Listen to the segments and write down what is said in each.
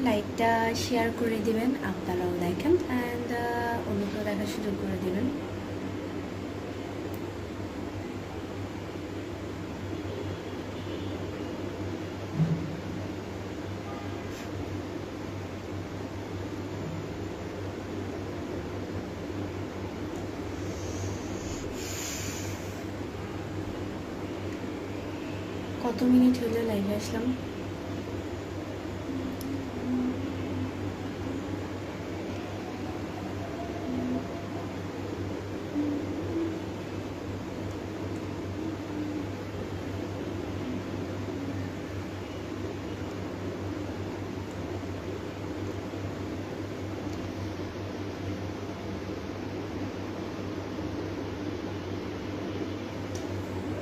লাইকটা শেয়ার করে দিবেন, আপনারাও দেখেন অ্যান্ড অন্যকেও দেখার সুযোগ করে দিবেন। কত মিনিট হলো লাইভে আসলাম?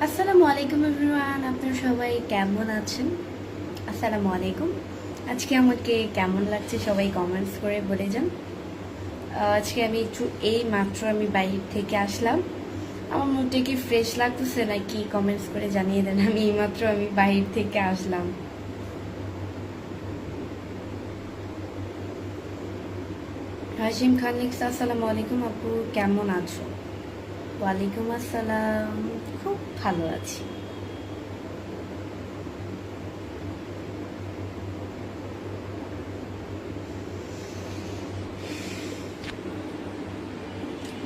আসসালামু আলাইকুম এভরিওয়ান, আপনারা সবাই কেমন আছেন? আসসালামু আলাইকুম। আজকে আমাকে কেমন লাগছে সবাই কমেন্টস করে বলে যান। আজকে আমি একটু মাত্র আমি বাইরে থেকে আসলাম, আমার মুডটা কি ফ্রেশ লাগতেছে নাকি কমেন্টস করে জানিয়ে দেন। আমি এইমাত্র বাইরে থেকে আসলাম। হাশিম খান লিখছে আসসালামু আলাইকুম আপু, কেমন আছো? ওয়ালাইকুম আসসালাম, খুব ভালো আছি।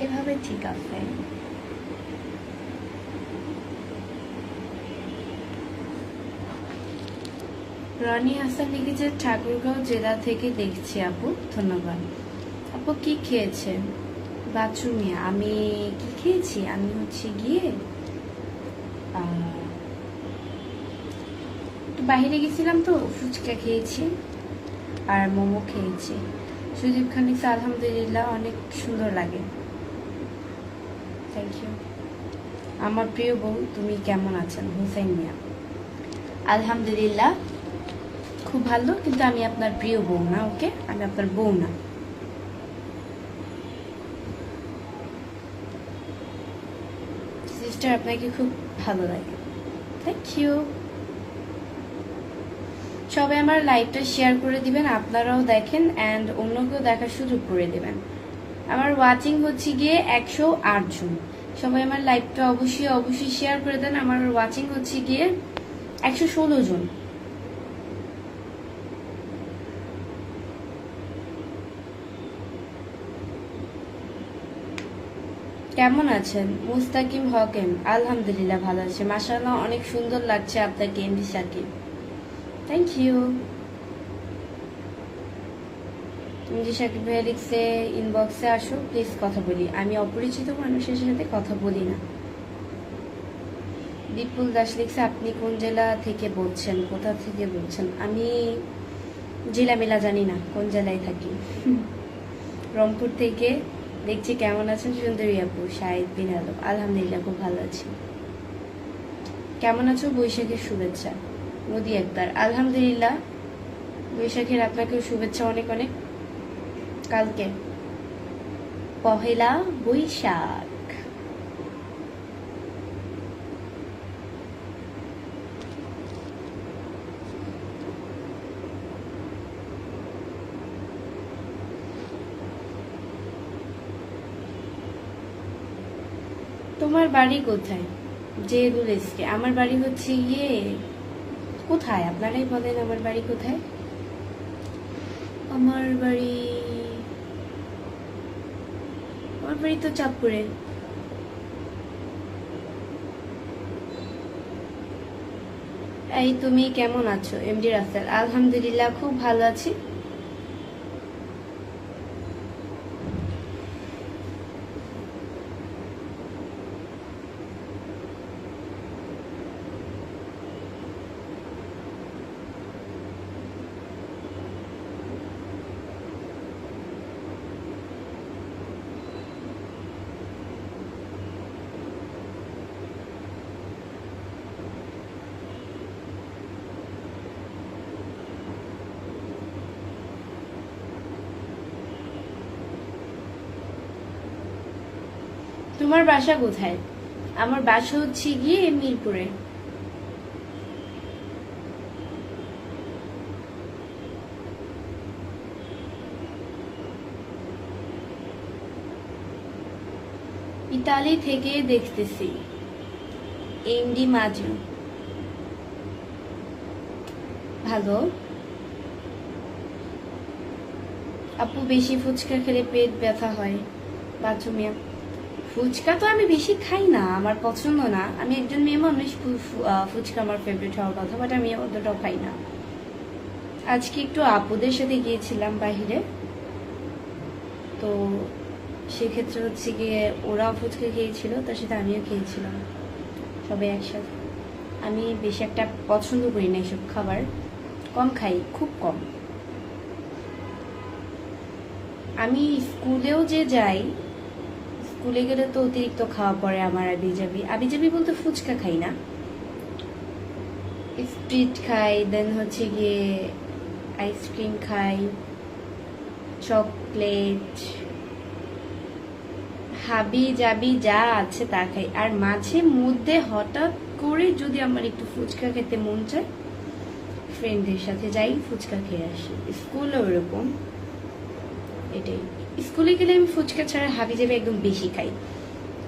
এভাবে ঠিক আছে। রনি হাসান লিখেছে ঠাকুরগাঁও জেলা থেকে দেখছি আপু, ধন্যবাদ। আপু কি খেয়েছেন? বাথরুমে আমি কি খেয়েছি? আমি হচ্ছে গিয়ে একটু বাইরে গেছিলাম তো, ফুচকা খেয়েছি আর মোমো খেয়েছি। সুদীপ খান লিখছে আলহামদুলিল্লাহ, অনেক সুন্দর লাগে। Thank you. আমার প্রিয় বউ তুমি কেমন আছেন? হুসাইন মিয়া, আলহামদুলিল্লাহ খুব ভালো, কিন্তু আমি আপনার প্রিয় বউ না। ওকে, আমি আপনার বউ না। সিস্টার আপনাকে খুব ভালো লাগে, থ্যাংক ইউ। সবাই আমার লাইভটা শেয়ার করে দিবেন, আপনারাও দেখেন অ্যান্ড অন্যকেও দেখার সুযোগ করে দিবেন। আমার ওয়াচিং হচ্ছে গিয়ে 108 জন। সবাই আমার লাইভটা অবশ্যই শেয়ার করে দেন। আমার ওয়াচিং হচ্ছে গিয়ে 116 জন। কেমন আছেন? মুস্তাকিম হকেম, আলহামদুলিল্লাহ ভালো আছে। মাশাআল্লাহ অনেক সুন্দর লাগছে আপনাকে MD Sakib, thank you. MD Sakib ভাইয়া লিখছে ইনবক্সে আসো প্লিজ কথা বলি। আমি অপরিচিত মানুষের সাথে কথা বলি না। বিপুল দাস লিখছে আপনি কোন জেলা থেকে বলছেন? কোথা থেকে বলছেন? আমি জেলা মেলা জানি না, কোন জেলায় থাকি। রংপুর থেকে দেখছি। কেমন আছেন সুন্দরী আপু? শাহিদ বিন আলম, আলহামদুলিল্লাহ খুব ভালো আছি। কেমন আছো? বৈশাখের শুভেচ্ছা। মোদি একবার, আলহামদুলিল্লাহ বৈশাখের আপনাকেও শুভেচ্ছা অনেক অনেক। কালকে পহেলা বৈশাখ। তোমার বাড়ি কোথায়? জেদুল এসকে। আমার বাড়ি হচ্ছে গিয়ে কোথায়, আপনারাই বলেন আমার বাড়ি কোথায়? আমার বাড়ি তো চাঁদপুরে। এই তুমি কেমন আছো? এমডি রাসেল, আলহামদুলিল্লাহ খুব ভালো আছি। তোমার বাসা কোথায়? আমার বাসা হচ্ছে গিয়ে মিরপুরে। ইতালি থেকে দেখতেছি। এমডি মাজু ভালো। আপু বেশি ফুচকা খেলে পেট ব্যথা হয়। বাচ্চু মিয়া, ফুচকা তো আমি বেশি খাই না, আমার পছন্দ না। আমি একজন মেয়ে মানুষ, ফুচকা আমার ফেভারিট হওয়ার কথা, বাট আমি অতটাও খাই না। আজকে একটু আপুদের সাথে গিয়েছিলাম বাহিরে, তো সেক্ষেত্রে হচ্ছে গিয়ে ওরাও ফুচকা খেয়েছিল, তার সাথে আমিও খেয়েছিলাম সবাই একসাথে। আমি বেশি একটা পছন্দ করি না এসব খাবার, কম খাই, খুব কম। আমি স্কুলেও যে যাই, স্কুলে গেলে তো অতিরিক্ত খাওয়া পড়ে আমার। আবিজাবি আবিজাবি বলতে ফুচকা খাই না, স্প্রিট খাই, দেন হচ্ছে গিয়ে আইসক্রিম খাই, চকলেট, হাবি জাবি যা আছে তা খাই। আর মাঝে মধ্যে হঠাৎ করে যদি আমার একটু ফুচকা খেতে মন চায়, ফ্রেন্ডদের সাথে যাই, ফুচকা খেয়ে আসি। স্কুলে ওরকম, এটাই। স্কুলে গেলে আমি ফুচকা ছাড়া হাবি জাবি একদম বেশি খাই।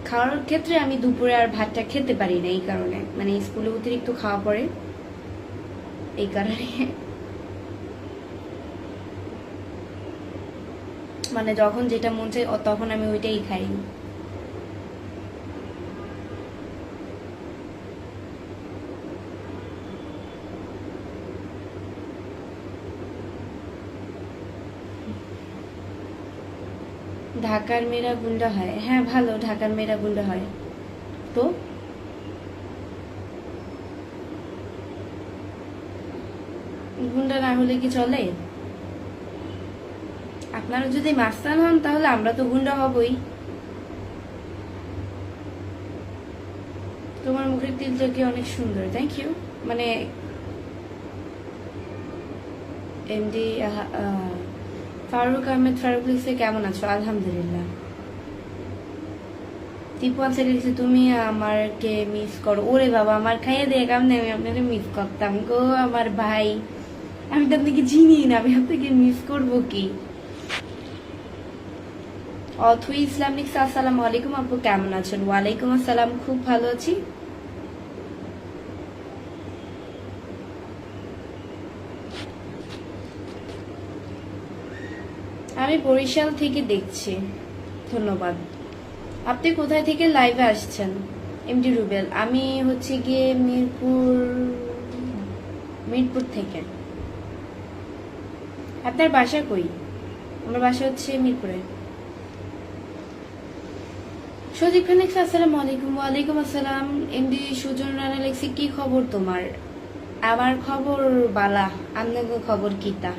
খাওয়ার ক্ষেত্রে আমি দুপুরে আর ভাতটা খেতে পারি না, এই কারণে, মানে স্কুলে অতিরিক্ত খাওয়া পড়ে, এই কারণে। মানে যখন যেটা মন চায় তখন আমি ওইটাই খাই। ঢাকার মেয়েরা গুন্ডা হয়? হ্যাঁ ভালো, ঢাকার মেয়েরা গুন্ডা হয়। তো গুন্ডা না হলে কি চলে? আপনারা যদি মাস্তান হন তাহলে আমরা তো গুন্ডা হবই। তোমার মুখের তিলটা কি অনেক সুন্দর, থ্যাংক ইউ। মানে এমডি ফারুক আহমেদ ফারুক লিখছে কেমন আছো? আলহামদুলিল্লাহ। টিপুয়ান সে লিখছে তুমি আমারকে মিস করো। ওরে বাবা, আমার খাইয়ে দিয়ে কেমন আমি আপনাকে মিস করতাম গো আমার ভাই। আমি তো আপনাকে চিনি না, আমি আপনাকে মিস করবো কি? অথই ইসলাম লিখছে আসসালামু আলাইকুম আপু, কেমন আছেন? ওয়ালাইকুম আসসালাম, খুব ভালো আছি। আমি বরিশাল থেকে দেখছি। ধন্যবাদ। আপনি কোথায় থেকে লাইভে আসছেন? এমডি রুবেল, আমি হচ্ছে গিয়ে মিরপুর থেকে। আপনার বাসা কই? আমার বাসা হচ্ছে মিরপুরে। সজীব খান লিখছে আসসালামু আলাইকুম। ওয়ালাইকুম আসসালাম। এমডি সুজন রানা লিখছে কি খবর তোমার? আমার খবর বালা, আপনার খবর কিতা?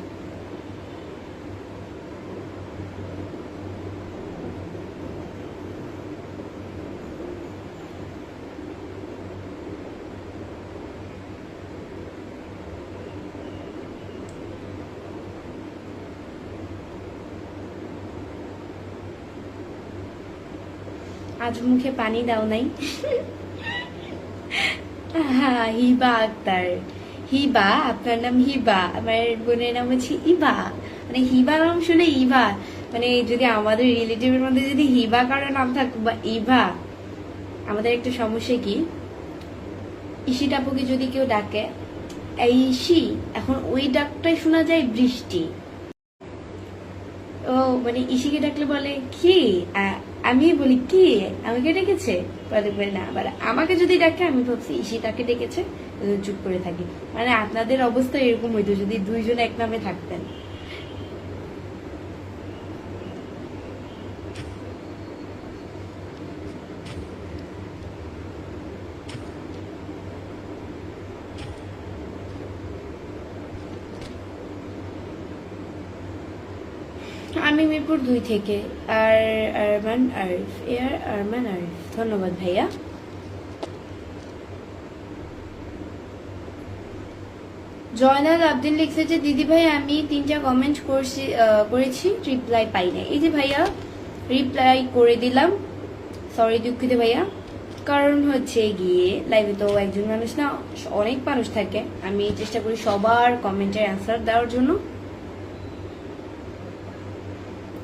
আজ মুখে পানি দাও নাই? হিবা আক্তার। হিবা, আপনার নাম হিবা, আমার বোনের নাম হচ্ছে ইবা। মানে হিবা নাম শুনে ইভা, মানে যদি আমাদের রিলেটিভের মধ্যে যদি হিবা কারো নাম থাকুক বা ইভা, আমাদের একটা সমস্যা কি, ইসি টাপুকে যদি কেউ ডাকে এই ইসি, এখন ওই ডাকটাই শোনা যায় বৃষ্টি। ও মানে ইসিকে ডাকলে বলে কি, আমি বলি কি আমাকে ডেকেছে, বলে না। আবার আমাকে যদি ডাকে আমি ভাবছি ইসি তাকে ডেকেছে, চুপ করে থাকি। মানে আপনাদের অবস্থা এরকম হইতো যদি দুইজন এক নামে থাকতেন। আমি মিরপুর 2 থেকে। আর আরমান আরিফ, আরমান আরিফ, ধন্যবাদ ভাইয়া। জয়নাল আব্দিন লিখছে যে দিদি ভাই আমি 3টা কমেন্ট করেছি, রিপ্লাই পাই না। এই যে ভাইয়া রিপ্লাই করে দিলাম, সরি দুঃখিত ভাইয়া। কারণ হচ্ছে গিয়ে লাইভে তো একজন মানুষ না, অনেক মানুষ থাকে, আমি চেষ্টা করি সবার কমেন্টের অ্যান্সার দেওয়ার জন্য।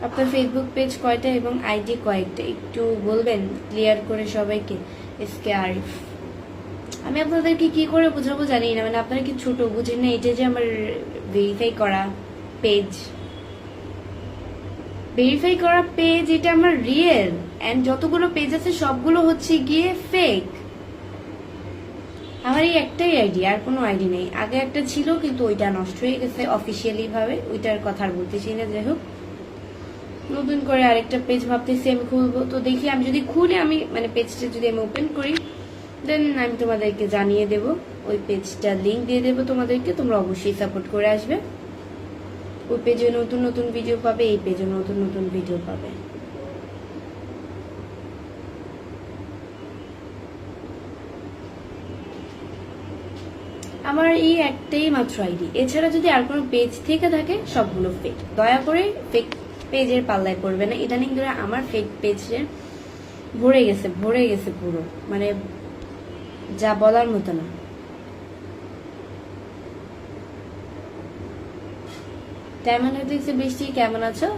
আপনার ফেসবুক পেজ কয়টা এবং আইডি কয়েকটা একটু বলবেন ক্লিয়ার করে সবাইকে। এসকে আরিফ। আমি আপনাদেরকে কি করে বোঝাবো জানি না, মানে আপনারা কি ছোট বুঝেন না? এটা যে আমার ভেরিফাই করা পেজ, এটা আমার রিয়েল, এন্ড যতগুলো পেজ আছে সবগুলো হচ্ছে গিয়ে ফেক। আমার এই একটাই আইডি, আর কোনো আইডি নেই। আগে একটা ছিল কিন্তু ওইটা নষ্ট হয়ে গেছে অফিসিয়ালি ভাবে, ওইটার কথা আর বলতেছি না। যাই হোক, নতুন করে আরেকটা পেজ ভাবতেছি আমি খুলবো। তো দেখি, আমি যদি খুলে আমি মানে পেজটা যদি আমি ওপেন করি, দেন আমি তোমাদেরকে জানিয়ে দেব, ওই পেজটা লিংক দিয়ে দেবো তোমাদেরকে। তোমরা অবশ্যই সাপোর্ট করে আসবে। ওই পেজে নতুন নতুন ভিডিও পাবে, এই পেজে নতুন নতুন ভিডিও পাবে। আমার এই একটাই মাত্র আইডি, এছাড়া যদি আর কোনো পেজ থেকে থাকে সবগুলো ফেক। দয়া করে ফেক পেজের পাল্লায় পড়বে না। ইদানিং ধরে আমার ফেক পেজে ভরে গেছে পুরো, মানে যা বলার মতো না। ডায়মন্ড দেখছে বৃষ্টি, কেমন আছো?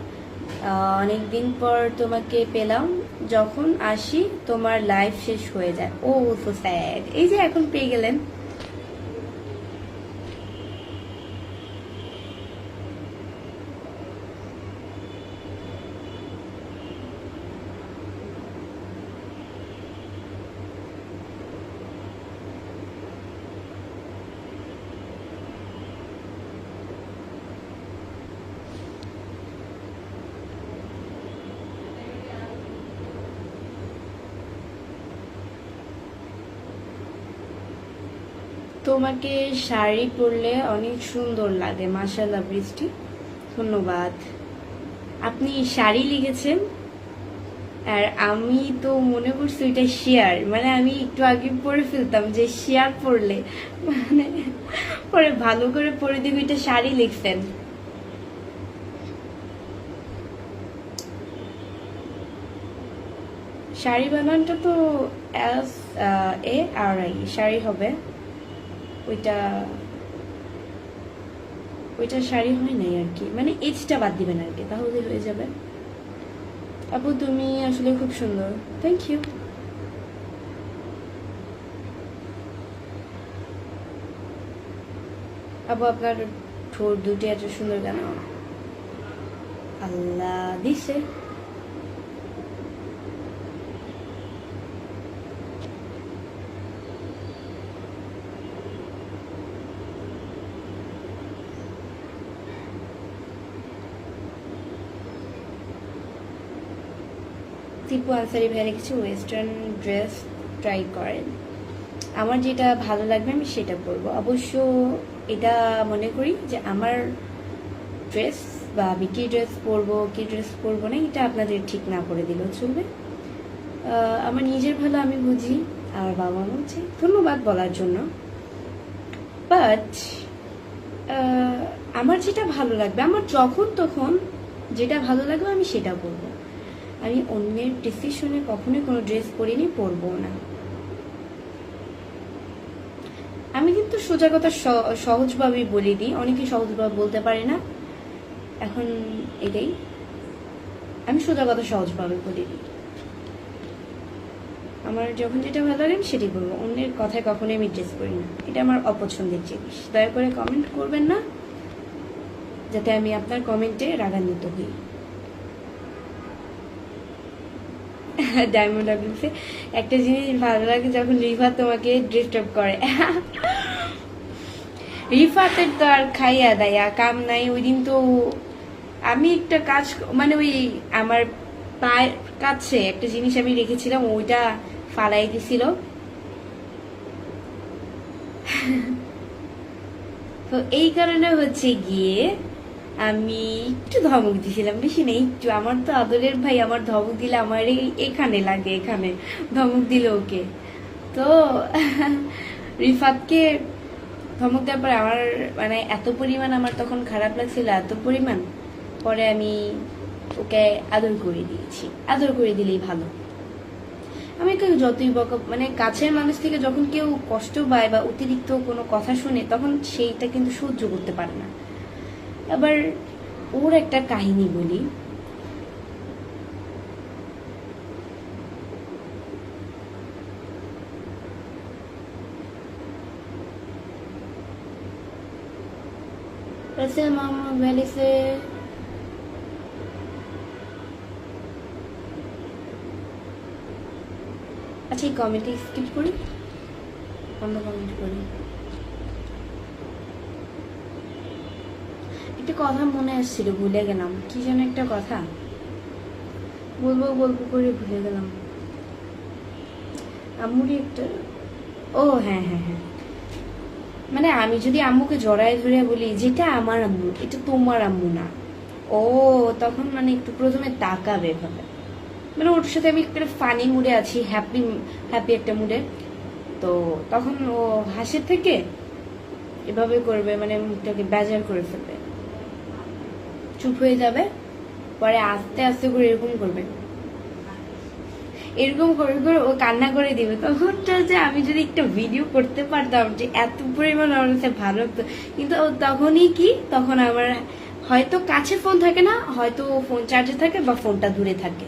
অনেকদিন পর তোমাকে পেলাম, যখন আসি তোমার লাইফ শেষ হয়ে যায়। ও সো স্যাড। এই যে এখন পেয়ে গেলেন। তোমাকে শাড়ি পরলে অনেক সুন্দর লাগে, মাশাআল্লাহ বৃষ্টি, ধন্যবাদ। আপনি শাড়ি লিখেছেন, আর আমি তো মনে করছি ওইটা শেয়ার, মানে আমি একটু আগে পরে ফেলতাম যে শেয়ার পরলে, মানে পরে ভালো করে পরে দিবি, এটা শাড়ি লিখছেন। শাড়ি বানানটা তো SARI শাড়ি হবে, ওইটা শাড়ি হয় নাই আর কি, মানে এইচটা বাদ দিবেন আর কি, তাহলে হয়ে যাবে। আপু তুমি আসলে খুব সুন্দর, থ্যাংক ইউ। আপু আপনার ঠোঁট দুটি এত সুন্দর কেন? আল্লাহ দিছে। টিপু আনসারি ভাইয়া কিছু ওয়েস্টার্ন ড্রেস ট্রাই করেন, আমার যেটা ভালো লাগবে আমি সেটা পরবো। অবশ্য এটা মনে করি যে আমার ড্রেস বা আমি কি ড্রেস পরবো না, এটা আপনাদের ঠিক না করে দিলেও চলবে। আমার নিজের ভালো আমি বুঝি, আমার বাবা মা বলছে ধন্যবাদ বলার জন্য। বাট আমার যেটা ভালো লাগবে, আমার যখন তখন যেটা ভালো লাগবে আমি সেটা পরবো। আমি অন্যের ডিসিশনে কখনোই কোনো ড্রেস পরিনি, পরবো না। আমি কিন্তু সোজা কথা সহজভাবেই বলে দিই, অনেকে সহজভাবে বলতে পারে না, এখন এটাই আমি সোজা কথা সহজভাবে বলে দিই। আমার যখন যেটা ভালো লাগে আমি সেটাই বলবো, অন্যের কথায় কখনোই আমি ড্রেস করি না, এটা আমার অপছন্দের জিনিস। দয়া করে কমেন্ট করবেন না, যাতে আমি আপনার কমেন্টে রাগান্বিত হই। ডায়মন্ড আপলিসে একটা জিনিস ভালো লাগে, যখন রিফা তোমাকে ডিস্টার্ব করে। রিফাতের তো আর খাইয়া দাইয়া কাম নাই। ওই দিন তো আমি একটা কাজ, মানে ওই আমার পায়ের কাছে একটা জিনিস আমি রেখেছিলাম, ওইটা ফালাই দিছিল। তো এই কারণে হচ্ছে গিয়ে আমি একটু ধমক দিছিলাম, বেশি নেই একটু। আমার তো আদরের ভাই, আমার ধমক দিলে আমার এখানে লাগে, এখানে ধমক দিল ওকে। তো রিফাতকে ধমক দেওয়ার পরে আমার মানে এত পরিমাণ আমার তখন খারাপ লাগছিল, এত পরিমাণ, পরে আমি ওকে আদর করে দিয়েছি। আদর করে দিলেই ভালো। আমি কেউ যতই মানে কাছের মানুষ থেকে যখন কেউ কষ্ট পায় বা অতিরিক্ত কোনো কথা শুনে, তখন সেইটা কিন্তু সহ্য করতে পারে না। আবার ওর একটা কাহিনী বলি, वैसे मोहम्मद वैली से अच्छा कमेंट स्किप करी অন্য কমেন্ট করি একটা কথা মনে আসছিল ভুলে গেলাম কি যেন একটা কথা বলবো বলবো করে ভুলে গেলাম আম্মুরই একটা ও হ্যাঁ হ্যাঁ হ্যাঁ মানে আমি যদি আম্মুকে জড়ায় ধরে বলি যেটা আমার আম্মু এটা তোমার আম্মু না ও তখন মানে একটু প্রথমে তাকাবে ভাবে মানে ওর সাথে আমি একটা ফানি মুডে আছি হ্যাপি হ্যাপি একটা মুডে তো তখন ও হাসির থেকে এভাবে করবে মানে মুখটাকে বেজার করে ফেলবে চুপ হয়ে যাবে পরে আস্তে আস্তে করে এরকম করবে এরকম করে করে ও কান্না করে দিবে তখনটা যে আমি যদি একটা ভিডিও করতে পারতাম যে এত পরিমাণ আমার কাছে ভালো লাগতো কিন্তু তখনই কি তখন আমার হয়তো কাছে ফোন থাকে না হয়তো ফোন চার্জে থাকে বা ফোনটা দূরে থাকে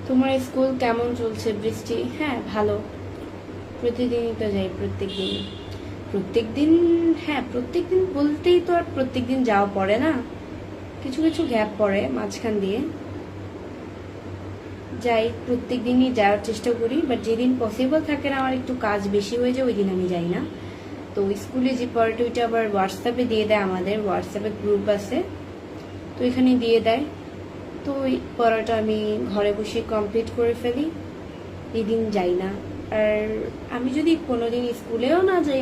তোমার স্কুল কেমন চলছে বৃষ্টি হ্যাঁ ভালো প্রতিদিনই তো যাই প্রত্যেকদিন হ্যাঁ প্রত্যেকদিন বলতেই তো আর প্রত্যেকদিন যাওয়া পড়ে না কিছু কিছু গ্যাপ পড়ে মাঝখান দিয়ে যাই প্রত্যেকদিনই যাওয়ার চেষ্টা করি বাট যেদিন পসিবল থাকে না আমার একটু কাজ বেশি হয়ে যায় ওই দিন আমি যাই না তো স্কুলে যে পড়াটা ওইটা আবার হোয়াটসঅ্যাপে দিয়ে দেয় আমাদের হোয়াটসঅ্যাপে গ্রুপ আছে তো এখানে দিয়ে দেয় তো ওই পড়াটা আমি ঘরে বসে কমপ্লিট করে ফেলি এদিন যাই না আর আমি যদি কোনোদিন স্কুলেও না যাই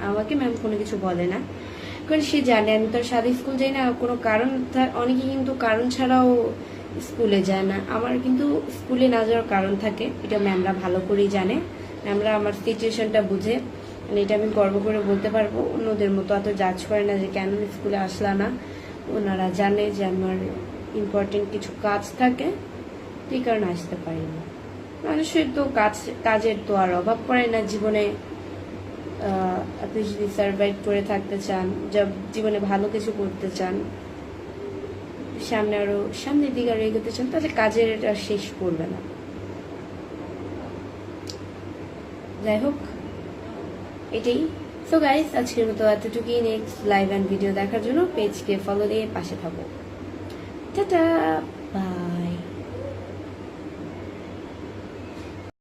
আমাকে ম্যাম কোনো কিছু বলে না কারণ সে জানে আমি তার সাথে স্কুল যাই না কোনো কারণ অনেকে কিন্তু কারণ ছাড়াও স্কুলে যায় না আমার কিন্তু স্কুলে না যাওয়ার কারণ থাকে এটা ম্যামরা ভালো করেই জানে ম্যামরা আমার সিচুয়েশনটা বুঝে মানে এটা আমি গর্ব করে বলতে পারবো অন্যদের মতো অত জাজ করে না যে কেন স্কুলে আসলা না ওনারা জানে যে আমার ইম্পর্টেন্ট কিছু কাজ থাকে এই কারণে আসতে পারি না মানুষের তো কাজের তো আর অভাব পড়ে না জীবনে আপনি যদি সার্ভাইভ করে থাকতে চান জীবনে ভালো কিছু করতে চান সামনের দিকে আরো এগোতে চান তাহলে কাজের আর শেষ করবে না যাই হোক এটাই সো গাইস আজকের মতো এতটুকুই নেক্সট লাইভ অ্যান্ড ভিডিও দেখার জন্য পেজকে ফলো দিয়ে পাশে থাকো টাটা বাই